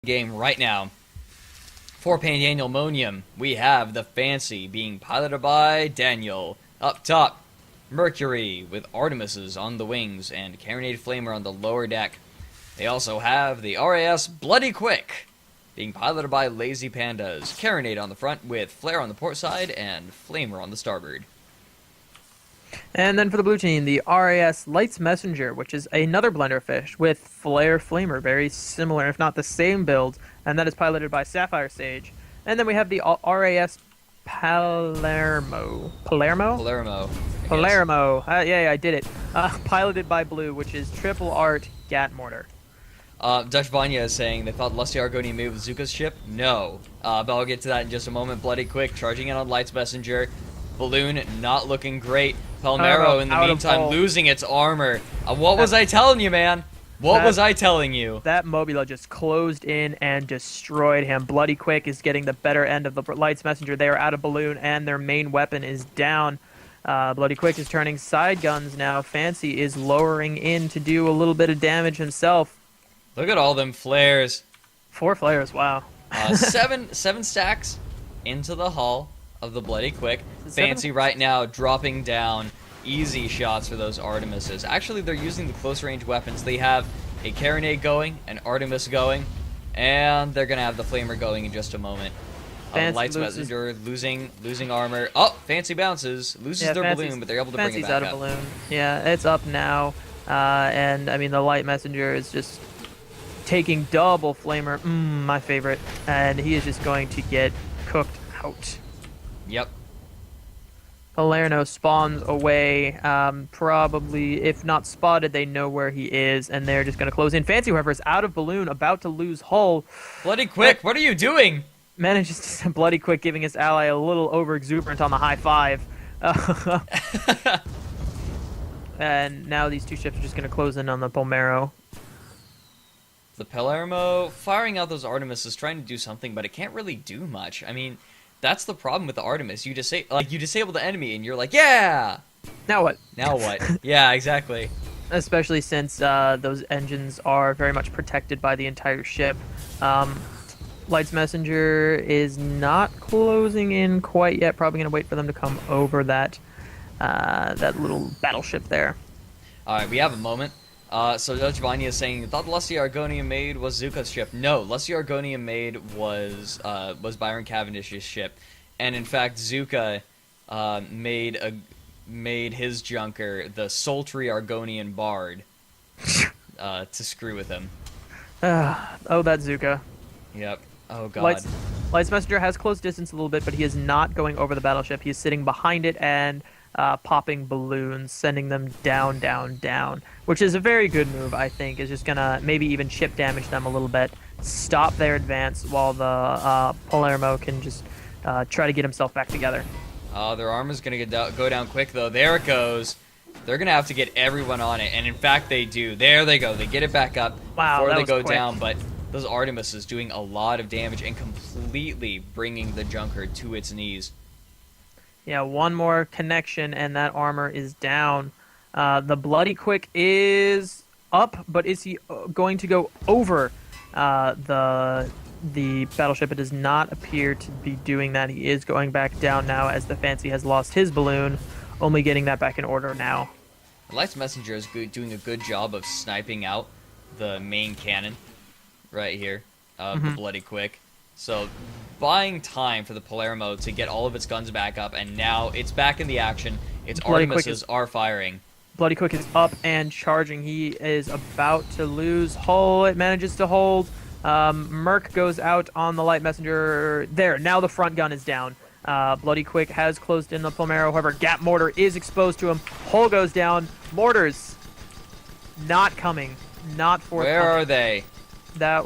game right now. For Daniel Monium, we have the Fancy being piloted by Daniel. Up top, Mercury with Artemises on the wings and Carronade Flamer on the lower deck. They also have the RAS Bloody Quick being piloted by Lazy Pandas. Carronade on the front with Flare on the port side and Flamer on the starboard. And then for the blue team, the RAS Lights Messenger, which is another Blenderfish with Flare Flamer, very similar, if not the same build, and that is piloted by Sapphire Sage. And then we have the RAS Palermo. Palermo? Palermo. Yeah, I did it. Piloted by Blue, which is Triple Art Gat Mortar. Dutch Vanya is saying they thought Lusty Argonian made with Zuka's ship. No. But I'll get to that in just a moment. Bloody Quick, charging in on Lights Messenger. Balloon not looking great. Palmero, in the meantime, losing its armor. What was I telling you, man? What was I telling you? That Mobula just closed in and destroyed him. Bloody Quick is getting the better end of the Lights Messenger. They are out of Balloon, and their main weapon is down. Bloody Quick is turning side guns now. Fancy is lowering in to do a little bit of damage himself. Look at all them flares. 4 flares, wow. seven stacks into the hull of the Bloody Quick. Fancy right now dropping down easy shots for those Artemises. Actually, they're using the close range weapons. They have a Carronade going, an Artemis going, and they're gonna have the Flamer going in just a moment. Lights Messenger losing armor. Oh, Fancy bounces, loses their balloon, but they're able to bring it back out of balloon. Yeah, it's up now, and I mean the Light Messenger is just taking double Flamer. My favorite, and he is just going to get cooked out. Yep. Palermo spawns away, probably, if not spotted, they know where he is, and they're just going to close in. Fancy, however, is out of Balloon, about to lose hull. Bloody Quick, what are you doing? Manages to Bloody Quick, giving his ally a little over-exuberant on the high five. And now these two ships are just going to close in on the Palmero. The Palermo firing out those Artemises, trying to do something, but it can't really do much. I mean, that's the problem with the Artemis. You disable the enemy, and you're like, yeah! Now what? Now what? Yeah, exactly. Especially since those engines are very much protected by the entire ship. Lights Messenger is not closing in quite yet. Probably going to wait for them to come over that little battleship there. Alright, we have a moment. So Dutch Vanya is saying, thought the Lusty Argonian maid was Zuka's ship. No, Lusty Argonian maid was Byron Cavendish's ship. And in fact, Zuka made his junker the sultry Argonian bard to screw with him. Oh, that Zuka. Yep. Oh, God. Lights Messenger has close distance a little bit, but he is not going over the battleship. He is sitting behind it and popping balloons, sending them down, down, down, which is a very good move, I think. Is just going to maybe even chip damage them a little bit, stop their advance while the Palermo can just try to get himself back together. Their armor's going to go down quick, though. There it goes. They're going to have to get everyone on it, and in fact, they do. There they go. They get it back up before they go down, but those Artemis is doing a lot of damage and completely bringing the junker to its knees. Yeah, one more connection, and that armor is down. The Bloody Quick is up, but is he going to go over the battleship? It does not appear to be doing that. He is going back down now as the Fancy has lost his balloon, only getting that back in order now. The Lights Messenger is doing a good job of sniping out the main cannon right here, the Bloody Quick. So, buying time for the Palermo to get all of its guns back up, and now it's back in the action. Its Artemises are firing. Bloody Quick is up and charging. He is about to lose hull. It manages to hold. Merc goes out on the Light Messenger. There, now the front gun is down. Bloody Quick has closed in the Palmero. However, Gat Mortar is exposed to him. Hull goes down. Mortars not coming. Not forthcoming. Where are they? That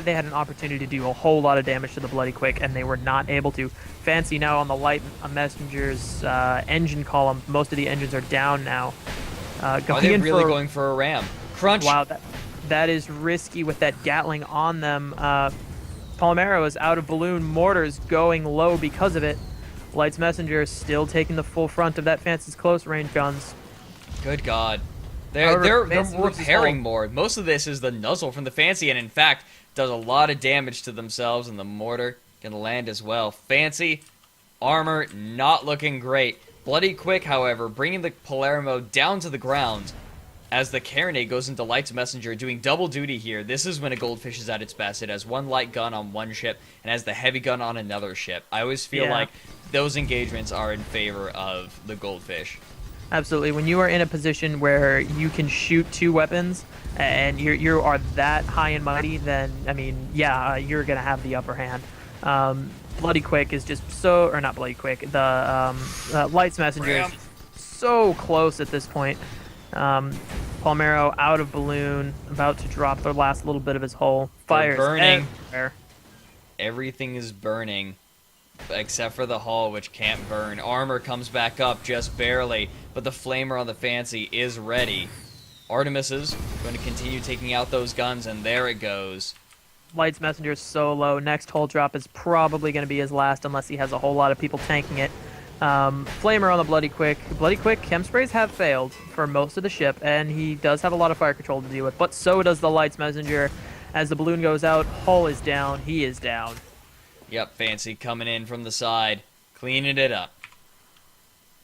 they had an opportunity to do a whole lot of damage to the Bloody Quick, and they were not able to. Fancy now on the Light Messenger's engine column. Most of the engines are down now. Are they really going for a ram? Crunch! Wow, that is risky with that Gatling on them. Palmero is out of balloon. Mortars going low because of it. Lights Messenger is still taking the full front of that Fancy's close range guns. Good God. They're repairing more. Most of this is the nuzzle from the Fancy, and in fact, does a lot of damage to themselves, and the mortar can land as well. Fancy, armor not looking great. Bloody Quick, however, bringing the Palermo down to the ground as the Carronade goes into Light's Messenger, doing double duty here. This is when a Goldfish is at its best. It has one light gun on one ship and has the heavy gun on another ship. I always feel like those engagements are in favor of the Goldfish. Absolutely. When you are in a position where you can shoot two weapons and you are that high and mighty, then, I mean, you're going to have the upper hand. Bloody Quick is just so... Or not Bloody Quick. The Light's Messenger is so close at this point. Palmero out of balloon, about to drop the last little bit of his hull. Fires burning. everywhere. Everything is burning, except for the hull, which can't burn. Armor comes back up just barely, but the flamer on the Fancy is ready. Artemis is going to continue taking out those guns, and there it goes. Light's Messenger is so low. Next hull drop is probably going to be his last unless he has a whole lot of people tanking it. Flamer on the Bloody Quick. Bloody Quick, chem sprays have failed for most of the ship, and he does have a lot of fire control to deal with, but so does the Light's Messenger. As the balloon goes out, hull is down, he is down. Yep, Fancy coming in from the side, cleaning it up.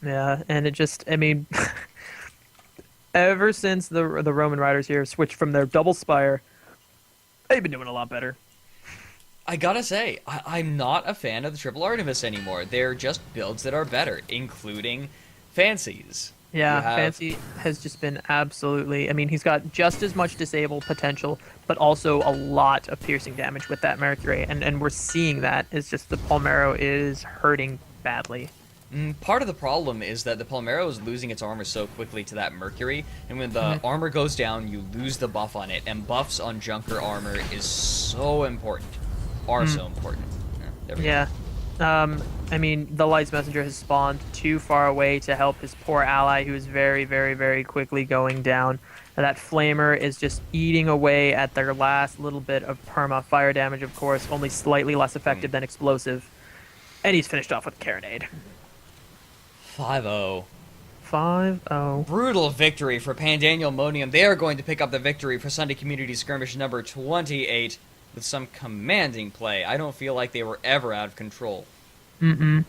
Yeah, and it just, I mean, ever since the Roman Riders here switched from their double spire, they've been doing a lot better. I gotta say, I'm not a fan of the Triple Artemis anymore. They're just builds that are better, including Fancy's. Yeah, Fancy has just been absolutely... I mean, he's got just as much disable potential, but also a lot of piercing damage with that Mercury. And we're seeing that. It's just the Palmero is hurting badly. Part of the problem is that the Palmero is losing its armor so quickly to that Mercury, and when the armor goes down, you lose the buff on it, and buffs on Junker armor is so important. So important. Yeah. I mean, the Light's Messenger has spawned too far away to help his poor ally, who is very, very, very quickly going down. And that Flamer is just eating away at their last little bit of perma. Fire damage, of course, only slightly less effective than explosive. And he's finished off with Carronade. 5-0. 5-0. Brutal victory for Pandanielmonium. They are going to pick up the victory for Sunday Community Skirmish number 28 with some commanding play. I don't feel like they were ever out of control. Mm-mm.